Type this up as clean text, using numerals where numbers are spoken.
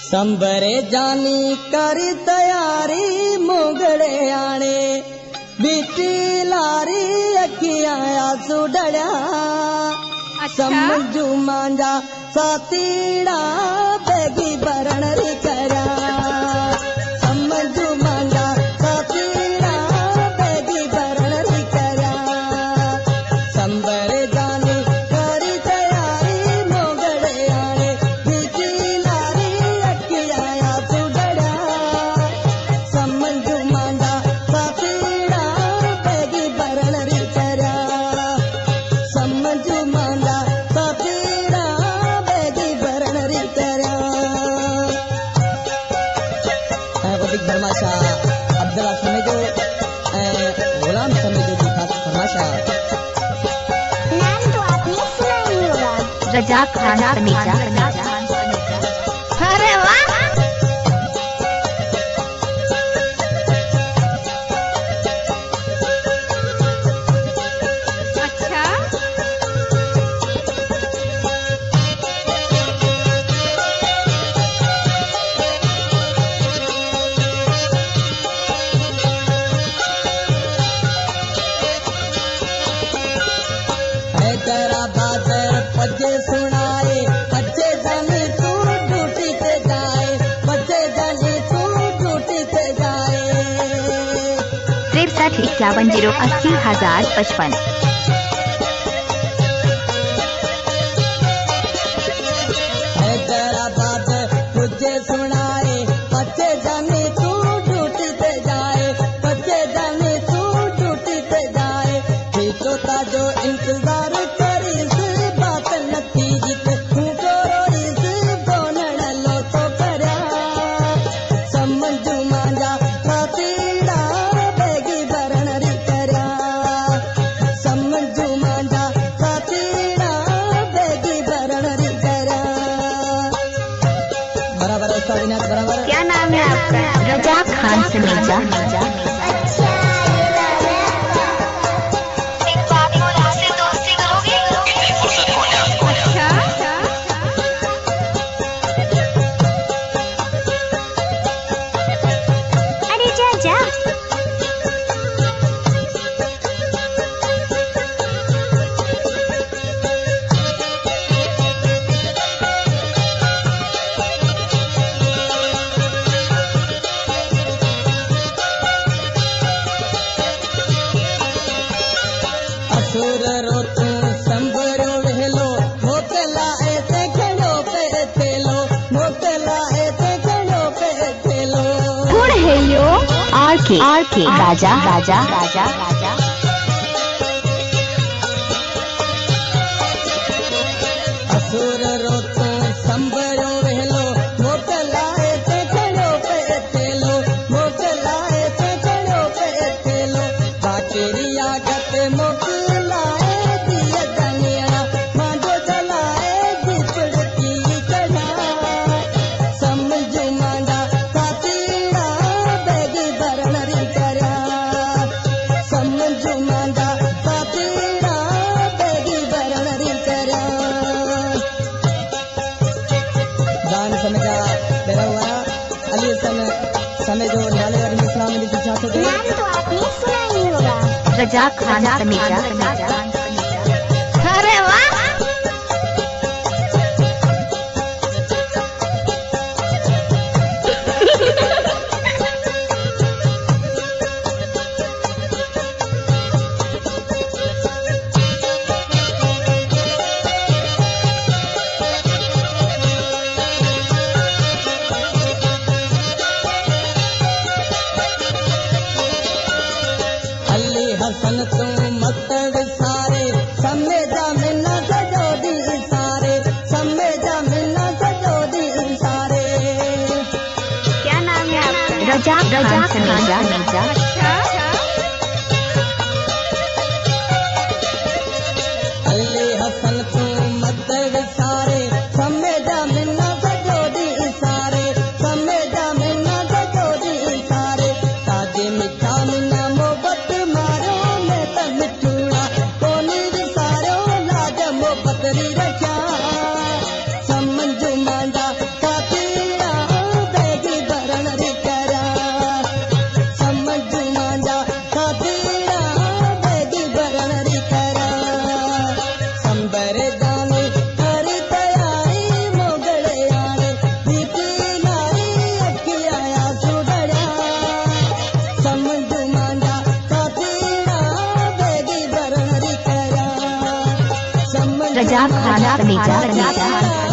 संबरे जानी करी तैयारी मोगड़े आने बीती लारी अखियां आंसू डड़िया समझू मांजा सातीड़ा बेगी बरण री करा समझू मांजा सातीड़ा बेगी बरण री करा संबरे जानी करी तैयारी मोगड़े आने बीती लारी अखियां आंसू डड़िया समझू मांजा सातीड़ा बेगी बरण री करा समझू मांजा सातीड़ा बेगी बरण री करा। फरमाशा अब्दुल्ला समेजो गुलाम समेजो की खास फरमाशा नाम तो आपने सुना ही होगा। रजा खान समेजा। अरे वाह। अच्छा हैदराबाद पजे सुनाए बच्चे जाने तू ड्यूटी पे जाए बच्चे जाने तू ड्यूटी पे जाए 6351080055। हैदराबाद तुझे सुनाए बच्चे जाने तू ड्यूटी पे जाए बच्चे जाने तू ड्यूटी पे जाए तो ताजो इंतजार करीस बात नथी जीत तू रोईस बोनण लो तो करया समझू मांजा सातीड़ा बेगी बरण री करया समझू मांजा सातीड़ा बेगी बरण री करया। बराबर है साविनाथ बराबर। क्या नाम है आपका? रजा खान समेजा। एक बात बोला से दोस्ती करोगे? अच्छा अरे जा जा। असुर रोतू संबरो वेलो मोकला ऐसे खड़ो पे थेलो मोकला ऐसे खड़ो पे थेलो गुड है यो आर के राजा राजा राजा राजा। असुर रोतू संबरो वेलो मोकला ऐसे खड़ो पे थेलो मोकला ऐसे खड़ो पे थेलो बाकेरिया गत मोकला दिया दनिया मांजो जलाए दीपड़की चढ़ा समझू मांजा सातीड़ा बेगी बरण री करा समझू मांजा सातीड़ा बेगी बरण री करा। दान समेजा बेरा हुआ अली समेजो नाले वाली इस्लाम में लिखी चाहते थे। नाम तो आपने सुना ही होगा। रजा खान समेजा। अरे वाह। अली हसन तू मत सारे समेजा मिना सजोदी सारे समेजा मिना सजोदी सारे। क्या नाम है आपका? रजा खान समेजा। अली हसन तू मत सारे समेजा मिना सजोदी सारे समेजा मिना सजोदी सारे ताजे मिठा मिना मोहब्बत मारो मैं त मिठूड़ा कोनी सारो लाज मोहब्बत री रखा समझू मांजा सातीड़ा रजा खाना फर्नीचर।